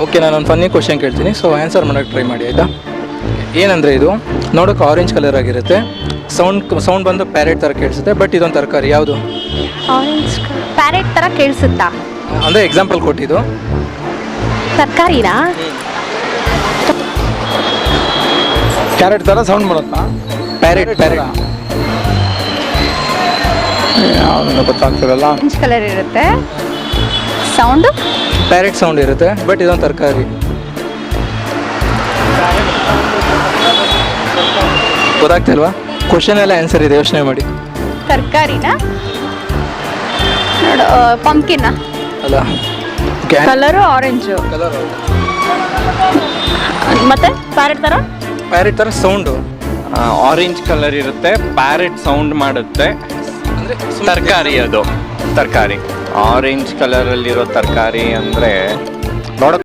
Okay, ನಾನೊಂದು funny question ಕೇಳ್ತೀನಿ, so answer ಮಾಡೋಕ್ಕೆ ಟ್ರೈ ಮಾಡಿ ಆಯಿತಾ. ಏನಂದರೆ ಇದು ನೋಡೋಕೆ ಆರೆಂಜ್ ಕಲರ್ ಆಗಿರುತ್ತೆ, ಸೌಂಡ್ ಬಂದು ಪ್ಯಾರೆಟ್ ಥರ ಕೇಳಿಸುತ್ತೆ, ಬಟ್ ಇದೊಂದು ತರಕಾರಿ ಯಾವುದು? ಆರೆಂಜ್ ಪ್ಯಾರೆಟ್ ಥರ ಕೇಳಿಸುತ್ತಾ? ಅಂದರೆ ಎಕ್ಸಾಂಪಲ್ ಕೊಟ್ಟಿದ್ದು. ತರಕಾರಿನಾ? ಕ್ಯಾರೆಟ್ ಥರ ಸೌಂಡ್ ಮಾಡುತ್ತಾ? ಪ್ಯಾರೆಟ್ ಯಾವುದು ಗೊತ್ತಾಗ್ತಿರಲ್ಲ. ಆರೆಂಜ್ ಕಲರ್ ಇರುತ್ತೆ, ಸೌಂಡು ಪ್ಯಾರೆಟ್ ಸೌಂಡ್ ಇರುತ್ತೆ, ಬಟ್ ಇದೊಂದು ತರಕಾರಿ. ಗೊತ್ತಾಗ್ತಿಲ್ವಾ? ಕ್ವಶನ್ ಎಲ್ಲ ಆನ್ಸರ್ ಇದೆ, ಯೋಚನೆ ಮಾಡಿ. ತರಕಾರಿನಾ? ನೋಡು, ಪಂಪ್ಕಿನ್ನ ಅಲ್ಲ, ಕಲರು ಆರೆಂಜು, ಕಲರ್ ಮತ್ತೆ ಪ್ಯಾರೆಟ್ ಥರ ಸೌಂಡು. ಆರೆಂಜ್ ಕಲರ್ ಇರುತ್ತೆ, ಪ್ಯಾರೆಟ್ ಸೌಂಡ್ ಮಾಡುತ್ತೆ. ಅಂದರೆ ತರಕಾರಿ, ಅದು ತರಕಾರಿ. ಆರೆಂಜ್ ಕಲರಲ್ಲಿರೋ ತರಕಾರಿ ಅಂದರೆ